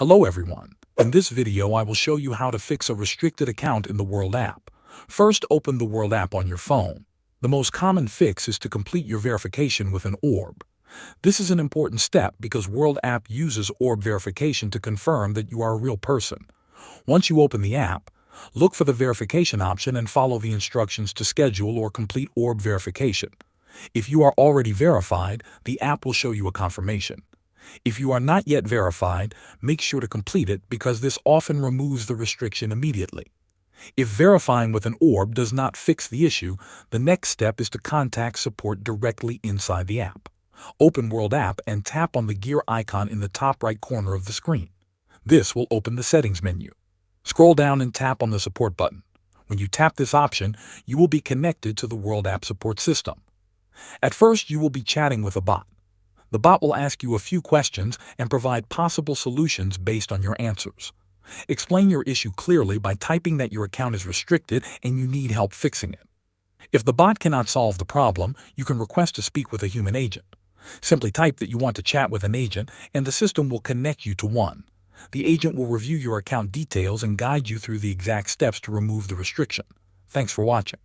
Hello everyone. In this video I will show you how to fix a restricted account in the Worldapp. First, open the Worldapp on your phone. The most common fix is to complete your verification with an orb. This is an important step because Worldapp uses orb verification to confirm that you are a real person. Once you open the app, look for the verification option and follow the instructions to schedule or complete orb verification. If you are already verified, the app will show you a confirmation. If you are not yet verified, make sure to complete it because this often removes the restriction immediately. If verifying with an orb does not fix the issue, the next step is to contact support directly inside the app. Open Worldapp and tap on the gear icon in the top right corner of the screen. This will open the settings menu. Scroll down and tap on the support button. When you tap this option, you will be connected to the Worldapp support system. At first, you will be chatting with a bot. The bot will ask you a few questions and provide possible solutions based on your answers. Explain your issue clearly by typing that your account is restricted and you need help fixing it. If the bot cannot solve the problem, you can request to speak with a human agent. Simply type that you want to chat with an agent and the system will connect you to one. The agent will review your account details and guide you through the exact steps to remove the restriction. Thanks for watching.